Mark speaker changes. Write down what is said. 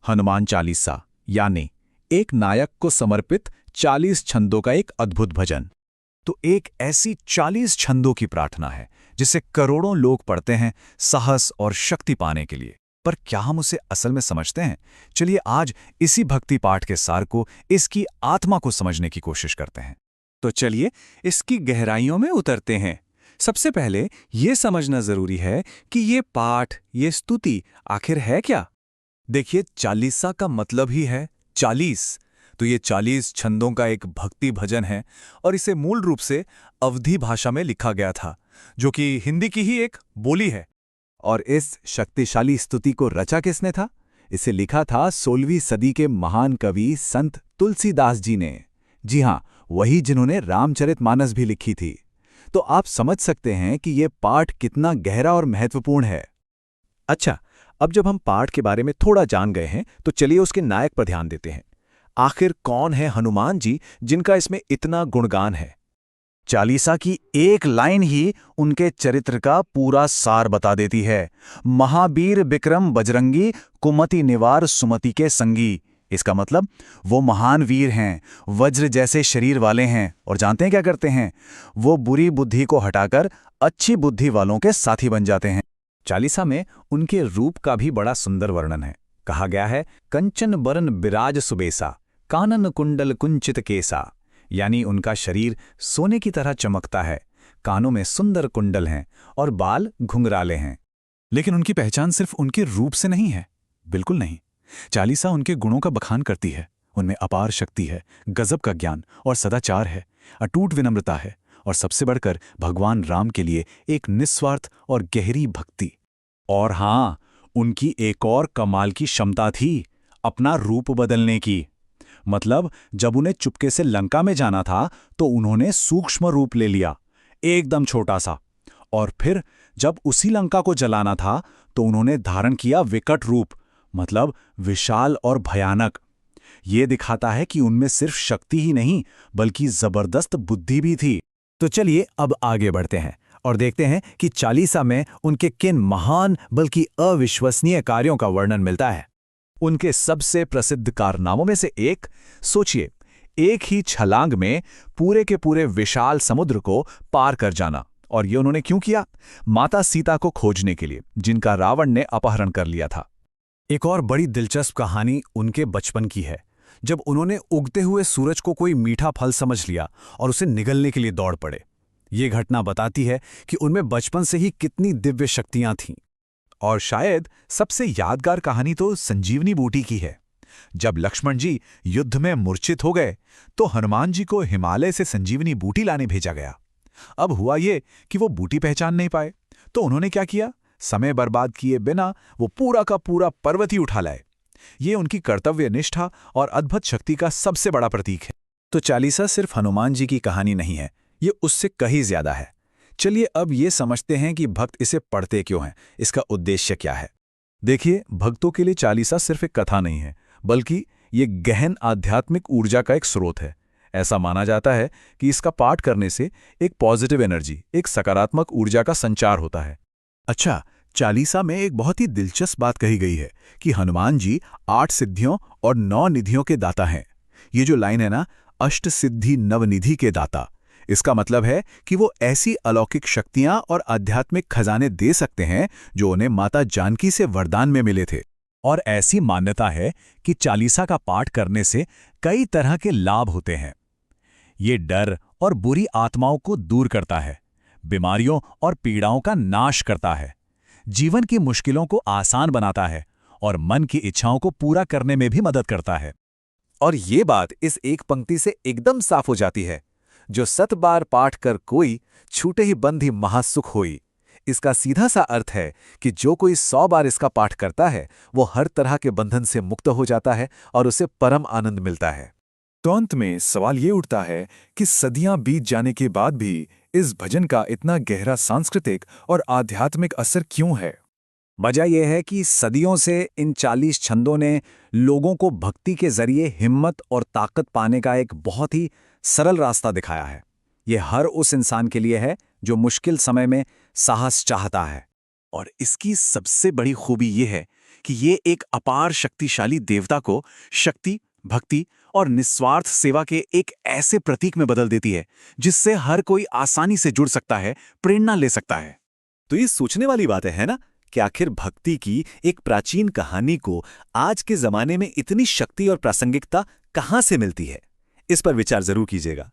Speaker 1: हनुमान चालीसा यानी एक नायक को समर्पित 40 छंदों का एक अद्भुत भजन। तो एक ऐसी 40 छंदों की प्रार्थना है जिसे करोड़ों लोग पढ़ते हैं साहस और शक्ति पाने के लिए। पर क्या हम उसे असल में समझते हैं? चलिए आज इसी भक्ति पाठ के सार को, इसकी आत्मा को समझने की कोशिश करते हैं। तो चलिए इसकी गहराइयों में उतरते हैं। सबसे पहले ये समझना जरूरी है कि ये पाठ, ये स्तुति आखिर है क्या? देखिए, चालीसा का मतलब ही है 40। तो ये 40 छंदों का एक भक्ति भजन है और इसे मूल रूप से अवधी भाषा में लिखा गया था, जो कि हिंदी की ही एक बोली है। और इस शक्तिशाली स्तुति को रचा किसने था? इसे लिखा था 16वीं सदी के महान कवि संत तुलसीदास जी ने। जी हाँ, वही जिन्होंने रामचरितमानस भी लिखी थी। तो आप समझ सकते हैं कि ये पाठ कितना गहरा और महत्वपूर्ण है। अच्छा, अब जब हम पाठ के बारे में थोड़ा जान गए हैं, तो चलिए उसके नायक पर ध्यान देते हैं। आखिर कौन है हनुमान जी जिनका इसमें इतना गुणगान है? चालीसा की एक लाइन ही उनके चरित्र का पूरा सार बता देती है। महावीर विक्रम बजरंगी, कुमति निवार सुमति के संगी। इसका मतलब वो महान वीर हैं, वज्र जैसे शरीर वाले हैं, और जानते हैं क्या करते हैं? वो बुरी बुद्धि को हटाकर अच्छी बुद्धि वालों के साथी बन जाते हैं। चालीसा में उनके रूप का भी बड़ा सुंदर वर्णन है। कहा गया है, कंचन बरन बिराज सुबेसा, कानन कुंडल कुंचित केसा। यानी उनका शरीर सोने की तरह चमकता है, कानों में सुंदर कुंडल हैं और बाल घुंघराले हैं। लेकिन उनकी पहचान सिर्फ उनके रूप से नहीं है, बिल्कुल नहीं। चालीसा उनके गुणों का बखान करती है। उनमें अपार शक्ति है, गजब का ज्ञान और सदाचार है, अटूट विनम्रता है, और सबसे बढ़कर भगवान राम के लिए एक निस्वार्थ और गहरी भक्ति। और हाँ, उनकी एक और कमाल की क्षमता थी, अपना रूप बदलने की। मतलब जब उन्हें चुपके से लंका में जाना था तो उन्होंने सूक्ष्म रूप ले लिया, एकदम छोटा सा। और फिर जब उसी लंका को जलाना था तो उन्होंने धारण किया विकट रूप, मतलब विशाल और भयानक। ये दिखाता है कि उनमें सिर्फ शक्ति ही नहीं बल्कि जबरदस्त बुद्धि भी थी। तो चलिए अब आगे बढ़ते हैं और देखते हैं कि चालीसा में उनके किन महान बल्कि अविश्वसनीय कार्यों का वर्णन मिलता है। उनके सबसे प्रसिद्ध कारनामों में से एक, सोचिए, एक ही छलांग में पूरे के पूरे विशाल समुद्र को पार कर जाना। और ये उन्होंने क्यों किया? माता सीता को खोजने के लिए, जिनका रावण ने अपहरण कर लिया था। एक और बड़ी दिलचस्प कहानी उनके बचपन की है, जब उन्होंने उगते हुए सूरज को कोई मीठा फल समझ लिया और उसे निगलने के लिए दौड़ पड़े। ये घटना बताती है कि उनमें बचपन से ही कितनी दिव्य शक्तियां थीं। और शायद सबसे यादगार कहानी तो संजीवनी बूटी की है। जब लक्ष्मण जी युद्ध में मूर्छित हो गए तो हनुमान जी को हिमालय से संजीवनी बूटी लाने भेजा गया। अब हुआ ये कि वो बूटी पहचान नहीं पाए, तो उन्होंने क्या किया? समय बर्बाद किए बिना वो पूरा का पूरा पर्वत ही उठा लाए। ये उनकी कर्तव्य निष्ठा और अद्भुत शक्ति का सबसे बड़ा प्रतीक है। तो चालीसा सिर्फ हनुमान जी की कहानी नहीं है, ये उससे कहीं ज्यादा है। चलिए अब ये समझते हैं कि भक्त इसे पढ़ते क्यों हैं, इसका उद्देश्य क्या है। देखिए, भक्तों के लिए चालीसा सिर्फ एक कथा नहीं है, बल्कि ये गहन आध्यात्मिक ऊर्जा का एक स्रोत है। ऐसा माना जाता है कि इसका पाठ करने से एक पॉजिटिव एनर्जी, एक सकारात्मक ऊर्जा का संचार होता है। अच्छा, चालीसा में एक बहुत ही दिलचस्प बात कही गई है कि हनुमान जी 8 सिद्धियों और 9 निधियों के दाता हैं। ये जो लाइन है ना, अष्ट सिद्धि नवनिधि के दाता, इसका मतलब है कि वो ऐसी अलौकिक शक्तियां और आध्यात्मिक खजाने दे सकते हैं जो उन्हें माता जानकी से वरदान में मिले थे। और ऐसी मान्यता है कि चालीसा का पाठ करने से कई तरह के लाभ होते हैं। ये डर और बुरी आत्माओं को दूर करता है, बीमारियों और पीड़ाओं का नाश करता है, जीवन की मुश्किलों को आसान बनाता है और मन की इच्छाओं को पूरा करने में भी मदद करता है। और ये बात इस एक पंक्ति से एकदम साफ हो जाती है, जो 7 बार पाठ कर कोई, छूटे ही बंध ही महासुख होई। इसका सीधा सा अर्थ है कि जो कोई 100 बार इसका पाठ करता है वो हर तरह के बंधन से मुक्त हो जाता है और उसे परम आनंद मिलता है। तो अंत में सवाल ये उठता है कि सदियां बीत जाने के बाद भी इस भजन का इतना गहरा सांस्कृतिक और आध्यात्मिक असर क्यों है? वजह यह है कि सदियों से इन 40 छंदों ने लोगों को भक्ति के जरिए हिम्मत और ताकत पाने का एक बहुत ही सरल रास्ता दिखाया है। ये हर उस इंसान के लिए है जो मुश्किल समय में साहस चाहता है। और इसकी सबसे बड़ी खूबी ये है कि ये एक अपार शक्तिशाली देवता को शक्ति, भक्ति और निस्वार्थ सेवा के एक ऐसे प्रतीक में बदल देती है जिससे हर कोई आसानी से जुड़ सकता है, प्रेरणा ले सकता है।
Speaker 2: तो ये सोचने वाली बात है ना, कि आखिर भक्ति की एक प्राचीन कहानी को आज के जमाने में इतनी शक्ति और प्रासंगिकता कहां से मिलती है। इस पर विचार जरूर कीजिएगा।